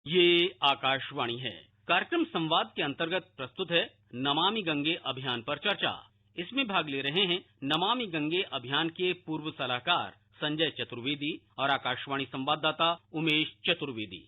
ये आकाशवाणी है। कार्यक्रम संवाद के अंतर्गत प्रस्तुत है नमामि गंगे अभियान पर चर्चा। इसमें भाग ले रहे हैं नमामि गंगे अभियान के पूर्व सलाहकार संजय चतुर्वेदी और आकाशवाणी संवाददाता उमेश चतुर्वेदी।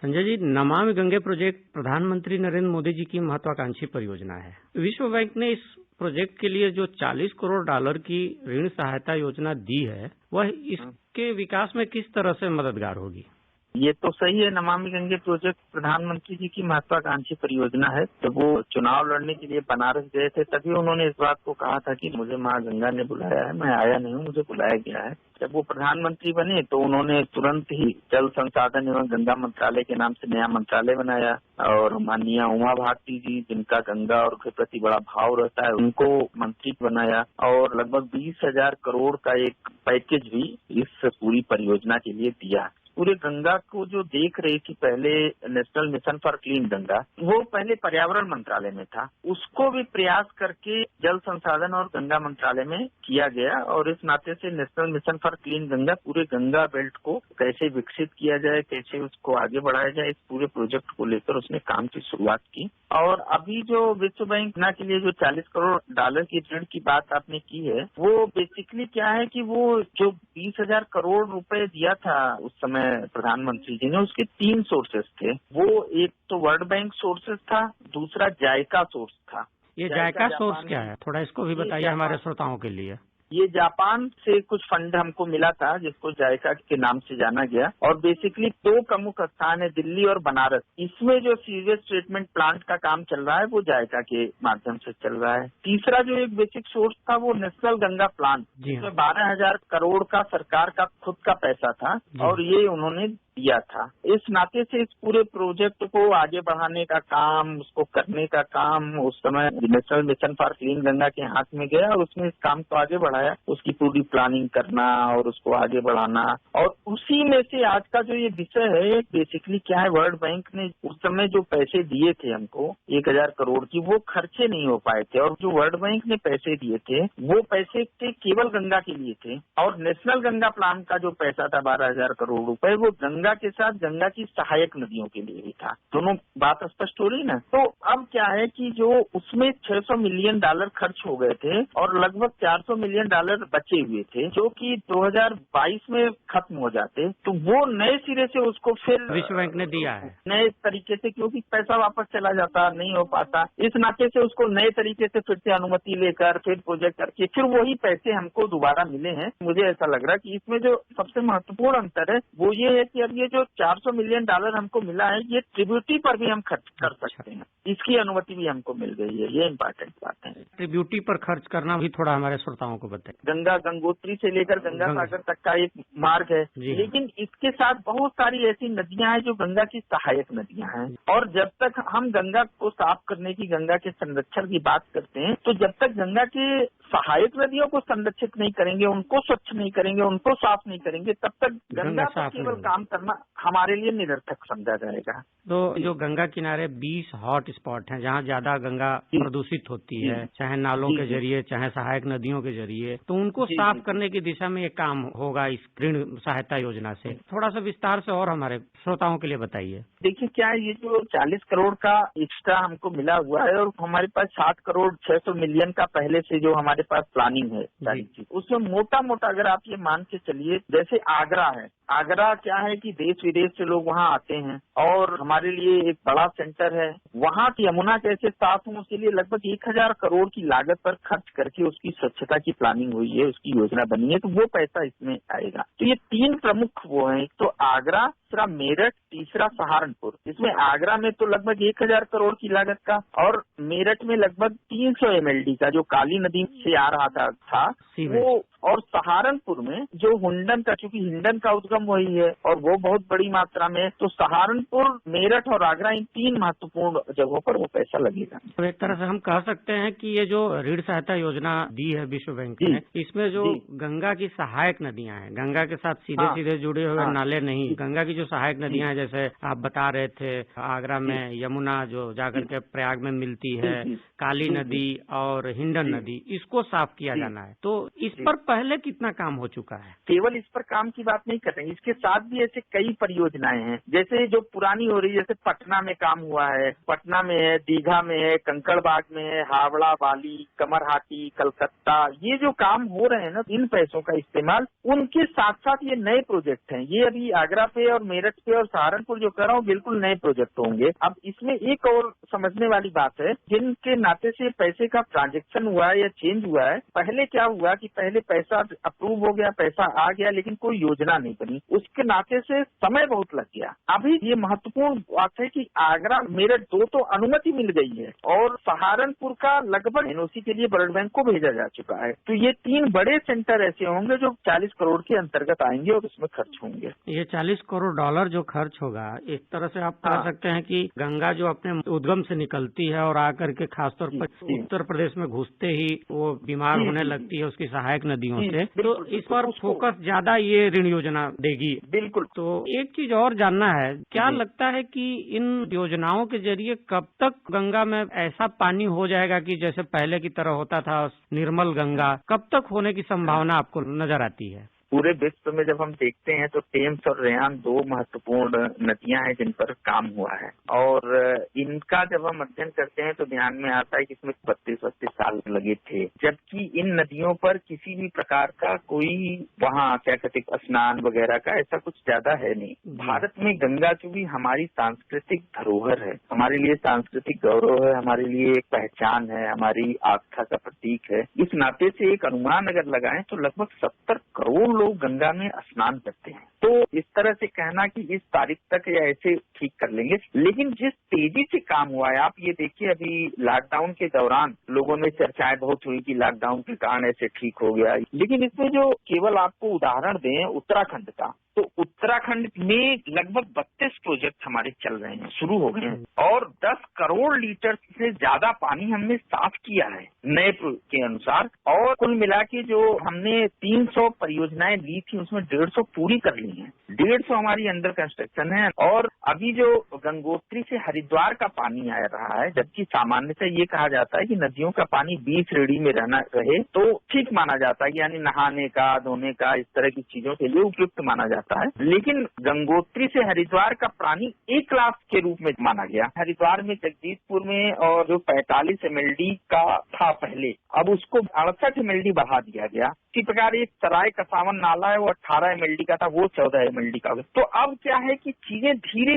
संजय जी, नमामि गंगे प्रोजेक्ट प्रधानमंत्री नरेंद्र मोदी जी की महत्वाकांक्षी परियोजना है। विश्व बैंक ने इस प्रोजेक्ट के लिए जो $40 करोड़ की ऋण सहायता योजना दी है, वह इसके विकास में किस तरह से मददगार होगी? ये तो सही है। नमामि गंगे प्रोजेक्ट प्रधानमंत्री जी की महत्वाकांक्षी परियोजना है। जब वो चुनाव लड़ने के लिए बनारस गए थे, तभी उन्होंने इस बात को कहा था कि मुझे माँ गंगा ने बुलाया है, मैं आया नहीं हूँ, मुझे बुलाया गया है। जब वो प्रधानमंत्री बने तो उन्होंने तुरंत ही जल संसाधन एवं गंगा मंत्रालय के नाम से नया मंत्रालय बनाया और माननीय उमा भारती जी, जिनका गंगा और के प्रति बड़ा भाव रहता है, उनको मंत्री बनाया और लगभग 20,000 करोड़ का एक पैकेज भी इस पूरी परियोजना के लिए दिया। पूरे गंगा को जो देख रही थी पहले national mission for clean Ganga, वो पहले पर्यावरण मंत्रालय में था, उसको भी प्रयास करके जल संसाधन और गंगा मंत्रालय में किया गया और इस नाते से national mission for clean Ganga पूरे गंगा बेल्ट को कैसे विकसित किया जाए, कैसे उसको आगे बढ़ाया जाए, इस पूरे प्रोजेक्ट को लेकर उसने काम की शुरुआत की। और अभी जो विश्व बैंक के लिए जो $40 करोड़ की ऋण की बात आपने की है, वो बेसिकली क्या है कि वो जो 20,000 करोड़ रुपए दिया था उस समय प्रधानमंत्री जी ने, उसके 3 सोर्सेस थे। वो एक तो वर्ल्ड बैंक सोर्सेस था, दूसरा जायका सोर्स था। ये जायका सोर्स क्या है, थोड़ा इसको भी बताइए हमारे श्रोताओं के लिए। ये जापान से कुछ फंड हमको मिला था, जिसको जायका के नाम से जाना गया और बेसिकली 2 प्रमुख स्थान है, दिल्ली और बनारस। इसमें जो सीवेज ट्रीटमेंट प्लांट का काम चल रहा है वो जायका के माध्यम से चल रहा है। तीसरा जो एक बेसिक सोर्स था वो नेशनल गंगा प्लान, जिसमें 12,000 करोड़ का सरकार का खुद का पैसा था और ये उन्होंने दिया था। इस नाते से इस पूरे प्रोजेक्ट को आगे बढ़ाने का काम, उसको करने का काम उस समय national mission for clean Ganga के हाथ में गया और उसने इस काम को आगे बढ़ाया, उसकी पूरी प्लानिंग करना और उसको आगे बढ़ाना। और उसी में से आज का जो ये विषय है, बेसिकली क्या है, वर्ल्ड बैंक ने उस समय जो पैसे दिए थे हमको 1,000 करोड़ की, वो खर्चे नहीं हो पाए थे और जो वर्ल्ड बैंक ने पैसे दिए थे वो पैसे थे केवल गंगा के लिए थे और नेशनल गंगा प्लान का जो पैसा था 12,000 करोड़ रुपए, वो गंगा के साथ गंगा की सहायक नदियों के लिए भी था। दोनों बात स्पष्ट हो रही ना। तो अब क्या है कि जो उसमें $600 मिलियन खर्च हो गए थे और लगभग $400 मिलियन बचे हुए थे, जो कि 2022 में खत्म हो जाते, तो वो नए सिरे से उसको फिर विश्व बैंक ने दिया है नए तरीके से, क्योंकि पैसा वापस चला जाता, नहीं हो पाता, इस नाते से उसको नए तरीके से फिर से अनुमति लेकर फिर प्रोजेक्ट करके फिर वही पैसे हमको दोबारा मिले हैं। मुझे ऐसा लग रहा है कि इसमें जो सबसे महत्वपूर्ण अंतर है वो ये है कि अब ये जो $400 मिलियन हमको मिला है, ये ट्रिब्यूटी पर भी हम खर्च कर सकते हैं, इसकी अनुमति भी हमको मिल गई है। ये इम्पोर्टेंट बात है। ट्रिब्यूटी पर खर्च करना भी थोड़ा हमारे श्रोताओं को बताएं। गंगा गंगोत्री से लेकर गंगा सागर तक का एक मार्ग है, लेकिन इसके साथ बहुत सारी ऐसी नदियां हैं जो गंगा की सहायक नदियां हैं और जब तक हम गंगा को साफ करने की, गंगा के संरक्षण की बात करते हैं, तो जब तक गंगा के सहायक नदियों को संरक्षित नहीं करेंगे, उनको स्वच्छ नहीं करेंगे, उनको साफ नहीं करेंगे, तब तक गंगा पर केवल काम करना हमारे लिए निरर्थक समझा जाएगा। तो जो गंगा किनारे 20 हॉट स्पॉट हैं, जहाँ ज्यादा गंगा प्रदूषित होती है, चाहे नालों के जरिए चाहे सहायक नदियों के जरिए, तो उनको साफ करने की दिशा में ये काम होगा इस ऋण सहायता योजना से। थोड़ा सा विस्तार से और हमारे श्रोताओं के लिए बताइए। देखिए क्या है, ये जो 40 करोड़ का एक्स्ट्रा हमको मिला हुआ है और हमारे पास 60 करोड़ 600 मिलियन का पहले से जो हमारे पास प्लानिंग है सारी चीज, उसमें मोटा मोटा अगर आप ये मान के चलिए, जैसे आगरा है, आगरा क्या है कि देश विदेश से लोग वहाँ आते हैं और हमारे लिए एक बड़ा सेंटर है। वहाँ की यमुना कैसे साफ हो, उसके लिए लगभग 1,000 करोड़ की लागत पर खर्च करके उसकी स्वच्छता की प्लानिंग हुई है, उसकी योजना बनी है, तो वो पैसा इसमें आएगा। तो ये 3 प्रमुख वो हैं, एक तो आगरा, दूसरा मेरठ, तीसरा सहारनपुर। इसमें आगरा में तो लगभग 1,000 करोड़ की लागत का और मेरठ में लगभग 300 MLD का जो काली नदी से आ रहा था वो, और सहारनपुर में जो हुंडन का, क्योंकि हिंडन का उद्गम वही है और वो बहुत बड़ी मात्रा में, तो सहारनपुर, मेरठ और आगरा, इन 3 महत्वपूर्ण जगहों पर वो पैसा लगेगा। तो एक तरह से हम कह सकते हैं कि ये जो ऋण सहायता योजना दी है विश्व बैंक ने, इसमें जो गंगा की सहायक नदियां हैं, गंगा के साथ सीधे सीधे जुड़े हुए नाले नहीं, गंगा की जो सहायक नदियां हैं, जैसे आप बता रहे थे आगरा में यमुना जो जाकर के प्रयाग में मिलती है, काली नदी और हिंडन नदी, इसको साफ किया जाना है। तो इस पर पहले कितना काम हो चुका है? केवल इस पर काम की बात नहीं कर रहे हैं, इसके साथ भी ऐसे कई परियोजनाएं हैं, जैसे जो पुरानी हो रही है, जैसे पटना में काम हुआ है, पटना में है, दीघा में है, कंकड़बाग में है, हावड़ा, बाली, कमरहाटी, कलकत्ता, ये जो काम हो रहे हैं ना, इन पैसों का इस्तेमाल, उनके साथ साथ ये नए प्रोजेक्ट हैं। ये अभी आगरा पे और मेरठ पे और सहारनपुर जो कर रहा हूँ, बिल्कुल नए प्रोजेक्ट होंगे। अब इसमें एक और समझने वाली बात है, जिनके नाते से पैसे का ट्रांजैक्शन हुआ है या चेंज हुआ है, पहले क्या हुआ कि पहले पैसा अप्रूव हो गया, पैसा आ गया, लेकिन कोई योजना नहीं बनी, उसके नाते से समय बहुत लग गया। अभी ये महत्वपूर्ण बात है कि आगरा मेरठ दो तो अनुमति मिल गई है और सहारनपुर का लगभग एनओसी के लिए वर्ल्ड बैंक को भेजा जा चुका है। तो ये 3 बड़े सेंटर ऐसे होंगे जो 40 करोड़ के अंतर्गत आएंगे और उसमें खर्च होंगे। ये 40 करोड़ डॉलर जो खर्च होगा, एक तरह से आप कह सकते हैं कि गंगा जो अपने उद्गम से निकलती है और आकर के खासतौर पर उत्तर प्रदेश में घुसते ही वो बीमार होने लगती है उसकी सहायक नदियों से, तो इस पर फोकस ज्यादा ये ऋण योजना देगी। बिल्कुल। तो एक चीज और जानना है, क्या लगता है कि इन योजनाओं के जरिए कब तक गंगा में ऐसा पानी हो जाएगा कि जैसे पहले की तरह होता था निर्मल गंगा, कब तक होने की संभावना आपको नजर आती है? पूरे विश्व में जब हम देखते हैं तो टेम्स और रेयान 2 महत्वपूर्ण नदियां हैं जिन पर काम हुआ है, और इनका जब हम अध्ययन करते हैं तो ध्यान में आता है कि इसमें 32-32 साल लगे थे, जबकि इन नदियों पर किसी भी प्रकार का कोई वहाँ क्या कहते स्नान वगैरह का ऐसा कुछ ज्यादा है नहीं। भारत में गंगा चूंकि हमारी सांस्कृतिक धरोहर है, हमारे लिए सांस्कृतिक गौरव है, हमारे लिए एक पहचान है, हमारी आस्था का प्रतीक है, इस नाते से एक अनुमान अगर लगाएं तो लगभग 70 करोड़ लोग गंगा में स्नान करते हैं। तो इस तरह से कहना कि इस तारीख तक या ऐसे ठीक कर लेंगे, लेकिन जिस तेजी से काम हुआ है, आप ये देखिए अभी लॉकडाउन के दौरान लोगों में चर्चाएं बहुत हुई कि लॉकडाउन के कारण ऐसे ठीक हो गया, लेकिन इसमें जो केवल आपको उदाहरण दें उत्तराखंड का, तो उत्तराखंड में लगभग 32 प्रोजेक्ट हमारे चल रहे हैं, शुरू हो गए हैं और 10 करोड़ लीटर से ज्यादा पानी हमने साफ किया है नए के अनुसार, और कुल मिला के जो हमने 300 परियोजनाएं ली थी उसमें 150 पूरी कर ली हैं, 150 हमारी अंडर कंस्ट्रक्शन है। और अभी जो गंगोत्री से हरिद्वार का पानी आ रहा है, जबकि सामान्यतः ये कहा जाता है कि नदियों का पानी 20 श्रेणी में रहना रहे तो ठीक माना जाता है, यानी नहाने का, धोने का, इस तरह की चीजों के लिए उपयुक्त माना जाता है, लेकिन गंगोत्री से हरिद्वार का पानी 1 ग्लास के रूप में माना गया। हरिद्वार में, जगदीशपुर में, और जो 45 MLD का था पहले, अब उसको 68 MLD बढ़ा दिया गया। इसी प्रकार एक सराय कसावन नाला है, वो 18 MLD का था, वो 14 MLD का हो गया। तो अब क्या है कि चीजें धीरे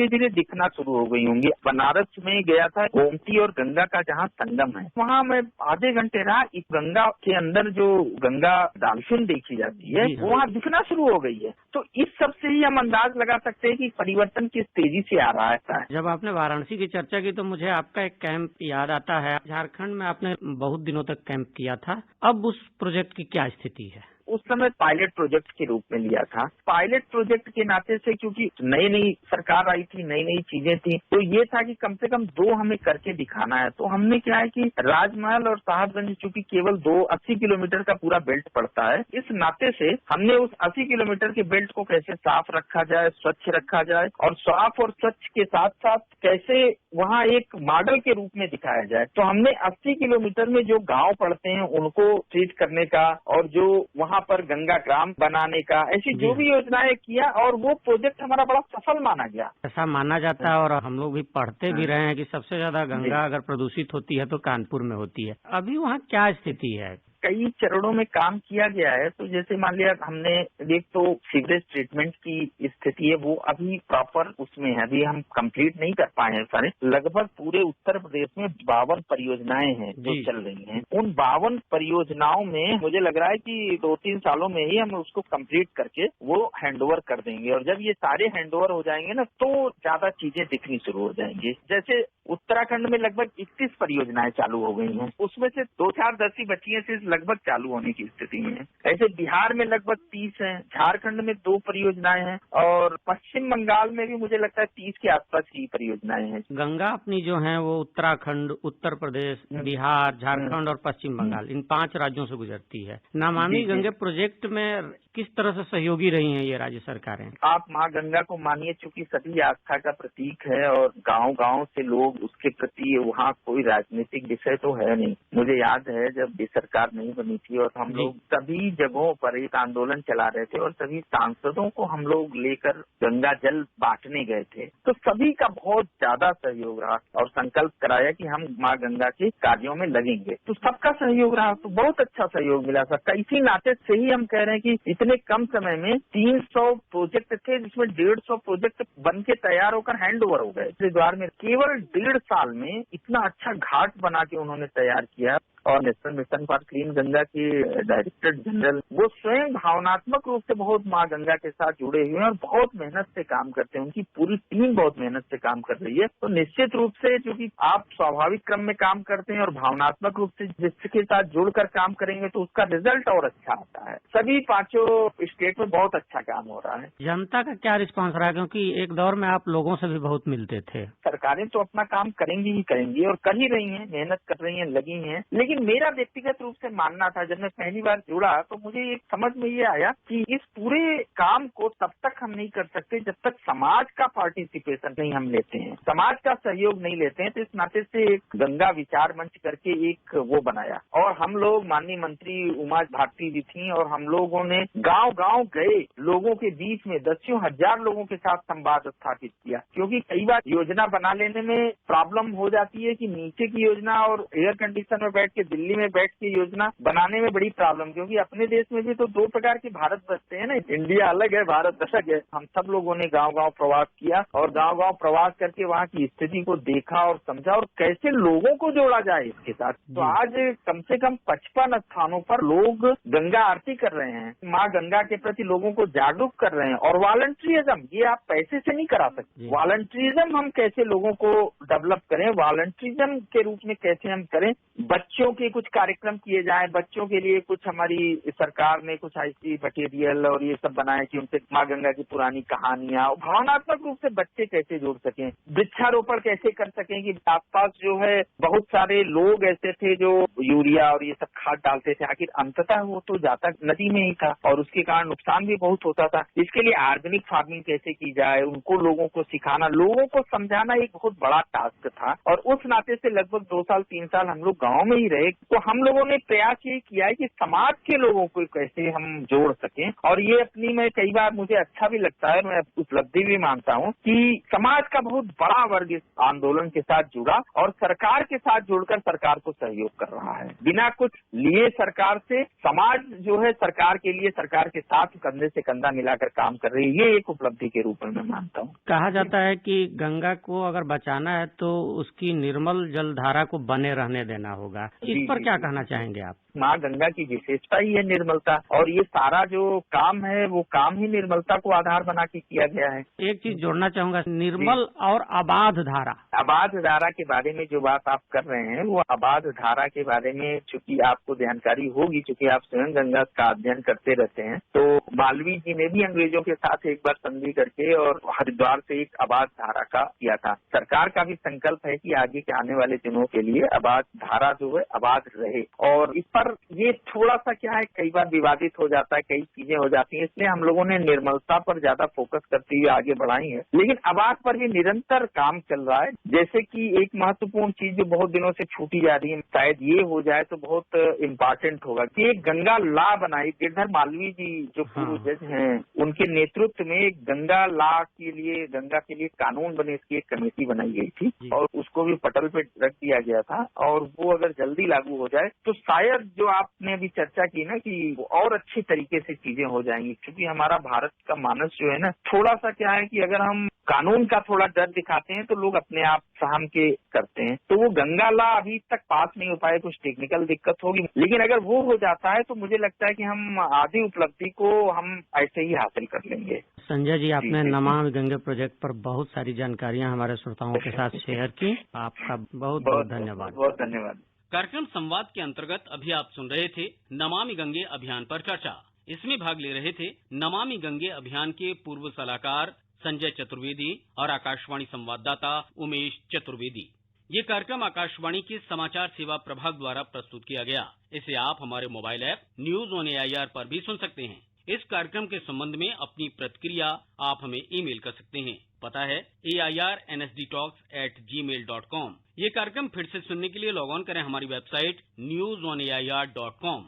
धीरे दिखना शुरू हो गई होंगी। बनारस में गया था, गोमती और गंगा का जहाँ संगम है, वहाँ मैं आधे घंटे रहा, इस गंगा के अंदर जो गंगा डॉल्फिन देखी जाती है वो वहाँ दिखना शुरू हो गई है। तो इस सब से ही हम अंदाज लगा सकते हैं कि परिवर्तन किस तेजी से आ रहा है। जब आपने वाराणसी की चर्चा की तो मुझे आपका एक कैंप याद आता है, झारखंड में आपने बहुत दिनों तक कैंप किया था, अब उस प्रोजेक्ट की क्या स्थिति है? उस समय पायलट प्रोजेक्ट के रूप में लिया था। पायलट प्रोजेक्ट के नाते से क्योंकि नई नई सरकार आई थी, नई नई चीजें थी, तो ये था कि कम से कम 2 हमें करके दिखाना है। तो हमने क्या है कि राजमहल और साहबगंज चूंकि केवल 80 किलोमीटर का पूरा बेल्ट पड़ता है, इस नाते से हमने उस 80 किलोमीटर के बेल्ट को कैसे साफ रखा जाए, स्वच्छ रखा जाए, और साफ और स्वच्छ के साथ साथ कैसे वहाँ एक मॉडल के रूप में दिखाया जाए। तो हमने 80 किलोमीटर में जो गांव पड़ते हैं उनको ट्रीट करने का, और जो वहाँ पर गंगा ग्राम बनाने का, ऐसी जो भी योजनाएं किया, और वो प्रोजेक्ट हमारा बड़ा सफल माना गया। ऐसा माना जाता है और हम लोग भी पढ़ते भी रहे हैं कि सबसे ज्यादा गंगा अगर प्रदूषित होती है तो कानपुर में होती है। अभी वहाँ क्या स्थिति है? कई चरणों में काम किया गया है। तो जैसे मान लिया हमने एक तो सीवरेज ट्रीटमेंट की स्थिति है, वो अभी प्रॉपर उसमें है, अभी हम कंप्लीट नहीं कर पाए हैं सारे। लगभग पूरे उत्तर प्रदेश में 52 परियोजनाएं हैं जो चल रही हैं। उन 52 परियोजनाओं में मुझे लग रहा है कि 2-3 सालों में ही हम उसको कंप्लीट करके वो हैंडओवर कर देंगे, और जब ये सारे हैंडओवर हो जाएंगे ना तो ज्यादा चीजें दिखनी शुरू हो जाएंगी। जैसे उत्तराखंड में लगभग 31 परियोजनाएं चालू हो गई हैं, उसमें से 2-4 10 बची हैं, लगभग चालू होने की स्थिति में है। ऐसे बिहार में लगभग 30 हैं, झारखंड में 2 परियोजनाएं हैं, और पश्चिम बंगाल में भी मुझे लगता है 30 के आसपास की परियोजनाएं हैं। गंगा अपनी जो है वो उत्तराखंड, उत्तर प्रदेश, बिहार, झारखंड और पश्चिम बंगाल, इन 5 राज्यों से गुजरती है। नमामि गंगे प्रोजेक्ट में किस तरह से सहयोगी रही हैं ये राज्य सरकारें? आप माँ गंगा को मानिए, चूंकि सभी आस्था का प्रतीक है और गांव-गांव से लोग उसके प्रति, वहाँ कोई राजनीतिक विषय तो है नहीं। मुझे याद है जब ये सरकार नहीं बनी थी और हम लोग सभी जगहों पर एक आंदोलन चला रहे थे और सभी सांसदों को हम लोग लेकर गंगा जल बांटने गए थे, तो सभी का बहुत ज्यादा सहयोग रहा और संकल्प कराया कि हम माँ गंगा के कार्यों में लगेंगे। तो सबका सहयोग रहा, तो बहुत अच्छा सहयोग मिला सर। इसी नाते से ही हम कह रहे हैं कि इतने कम समय में 300 प्रोजेक्ट थे, जिसमें 150 प्रोजेक्ट बन के तैयार होकर हैंड ओवर हो गए। हरिद्वार में केवल 1.5 साल में इतना अच्छा घाट बना के उन्होंने तैयार किया। और national mission for clean Ganga के डायरेक्टर जनरल, वो स्वयं भावनात्मक रूप से बहुत माँ गंगा के साथ जुड़े हुए हैं और बहुत मेहनत से काम करते हैं। उनकी पूरी टीम बहुत मेहनत से काम कर रही है। तो निश्चित रूप से क्योंकि आप स्वाभाविक क्रम में काम करते हैं और भावनात्मक रूप से जिसके साथ जुड़कर काम करेंगे तो उसका रिजल्ट और अच्छा आता है। सभी 5 स्टेट में बहुत अच्छा काम हो रहा है। जनता का क्या रिस्पांस रहा, क्योंकि एक दौर में आप लोगों से भी बहुत मिलते थे? सरकारें तो अपना काम करेंगी ही करेंगी और कर ही रही हैं, मेहनत कर रही हैं, लगी हैं। लेकिन मेरा व्यक्तिगत रूप से मानना था, जब मैं पहली बार जुड़ा तो मुझे एक समझ में ये आया कि इस पूरे काम को तब तक हम नहीं कर सकते जब तक समाज का पार्टिसिपेशन नहीं हम लेते हैं, समाज का सहयोग नहीं लेते हैं। तो इस नाते से एक गंगा विचार मंच करके एक वो बनाया और हम लोग, माननीय मंत्री उमा भारती जी थी और हम लोगों ने गांव-गांव गए, लोगों के बीच में दसियों हजार लोगों के साथ संवाद स्थापित किया। क्योंकि कई बार योजना बना लेने में प्रॉब्लम हो जाती है कि नीचे की योजना और एयर कंडीशन में बैठ के, दिल्ली में बैठ के योजना बनाने में बड़ी प्रॉब्लम, क्योंकि अपने देश में भी तो 2 प्रकार के भारत बसते हैं ना, इंडिया अलग है, भारत अलग है। हम सब लोगों ने गांव-गांव प्रवास किया और गांव-गांव प्रवास करके वहाँ की स्थिति को देखा और समझा और कैसे लोगों को जोड़ा जाए इसके साथ। तो आज कम से कम 55 स्थानों पर लोग गंगा आरती कर रहे हैं, माँ गंगा के प्रति लोगों को जागरूक कर रहे हैं। और वॉलंटरिज्म, ये आप पैसे से नहीं करा सकते। वॉलंटरिज्म हम कैसे लोगों को डेवलप करें, वॉलंटरिज्म के रूप में कैसे हम करें, बच्चों के कुछ कार्यक्रम किए जाएं, बच्चों के लिए कुछ हमारी सरकार ने कुछ ऐसी मटेरियल और ये सब बनाए कि उनसे माँ गंगा की पुरानी कहानियां, भावनात्मक रूप से बच्चे कैसे जोड़ सकें, वृक्षारोपण कैसे कर सकें कि आसपास जो है बहुत सारे लोग ऐसे थे जो यूरिया और ये सब खाद डालते थे, आखिर अंततः वो तो जाता नदी में ही था और उसके कारण नुकसान भी बहुत होता था। इसके लिए ऑर्गेनिक फार्मिंग कैसे की जाए, उनको लोगों को सिखाना, लोगों को समझाना एक बहुत बड़ा टास्क था। और उस नाते से लगभग 2 साल 3 साल हम लोग गाँव में ही रहे। तो हम लोगों ने प्रयास ये किया है कि समाज के लोगों को कैसे हम जोड़ सकें। और ये अपनी में कई बार मुझे अच्छा भी लगता है, मैं उपलब्धि भी मानता हूँ कि समाज का बहुत बड़ा वर्ग इस आंदोलन के साथ जुड़ा और सरकार के साथ जुड़कर सरकार को सहयोग कर रहा है। बिना कुछ लिए सरकार से समाज जो है सरकार के लिए, सरकार के साथ कंधे से कंधा मिलाकर काम कर रही है। ये एक उपलब्धि के रूप में मैं मानता हूँ। कहा जाता है कि गंगा को अगर बचाना है तो उसकी निर्मल जलधारा को बने रहने देना होगा। इस पर क्या कहना चाहेंगे आप? माँ गंगा की विशेषता ही है निर्मलता, और ये सारा जो काम है वो काम ही निर्मलता को आधार बना के किया गया है। एक चीज जोड़ना चाहूंगा, निर्मल और अबाध धारा। अबाध धारा के बारे में जो बात आप कर रहे हैं, वो अबाध धारा के बारे में चूंकि आपको जानकारी होगी, चूंकि आप स्वयं गंगा का अध्ययन करते रहते हैं, तो मालवीय जी ने भी अंग्रेजों के साथ एक बार संधि करके और हरिद्वार से एक अबाध धारा का किया था। सरकार का भी संकल्प है कि आगे के आने वाले दिनों के लिए अबाध धारा जो है अबाध रहे। और इस पर ये थोड़ा सा क्या है, कई बार विवादित हो जाता है, कई चीजें हो जाती हैं, इसलिए हम लोगों ने निर्मलता पर ज्यादा फोकस करते हुए आगे बढ़ाई है। लेकिन अबाध पर भी निरंतर काम चल रहा है। जैसे कि एक महत्वपूर्ण चीज जो बहुत दिनों से छूटी जा रही है, शायद ये हो जाए तो बहुत इम्पोर्टेंट होगा कि एक गंगा लॉ बनाई। गिरधर मालवीय जी जो पूर्व जज हैं, उनके नेतृत्व में एक गंगा लॉ के लिए, गंगा के लिए कानून बने, इसकी एक कमेटी बनाई गई थी और उसको भी पटल पे रख दिया गया था। और वो अगर जल्दी लागू हो जाए तो शायद जो आपने अभी चर्चा की ना कि और अच्छी तरीके से चीजें हो जाएंगी। क्योंकि हमारा भारत का मानस जो है ना, थोड़ा सा क्या है कि अगर हम कानून का थोड़ा डर दिखाते हैं तो लोग अपने आप सहम के करते हैं। तो वो गंगा लॉ अभी तक पास नहीं हो पाए, कुछ टेक्निकल दिक्कत होगी, लेकिन अगर वो हो जाता है तो मुझे लगता है कि हम आधी उपलब्धि को हम ऐसे ही हासिल कर लेंगे। संजय जी, आपने नमामि गंगे प्रोजेक्ट पर बहुत सारी जानकारियां हमारे श्रोताओं के साथ शेयर की। आपका बहुत बहुत धन्यवाद। बहुत धन्यवाद। कार्यक्रम संवाद के अंतर्गत अभी आप सुन रहे थे नमामि गंगे अभियान पर चर्चा। इसमें भाग ले रहे थे नमामि गंगे अभियान के पूर्व सलाहकार संजय चतुर्वेदी और आकाशवाणी संवाददाता उमेश चतुर्वेदी। ये कार्यक्रम आकाशवाणी के समाचार सेवा प्रभाग द्वारा प्रस्तुत किया गया। इसे आप हमारे mobile app news on AIR पर भी सुन सकते हैं। इस कार्यक्रम के संबंध में अपनी प्रतिक्रिया आप हमें ईमेल कर सकते हैं। पता है airnsdtalks@gmail.com। ये कार्यक्रम फिर से सुनने के लिए लॉग ऑन करें हमारी वेबसाइट newsonair.com।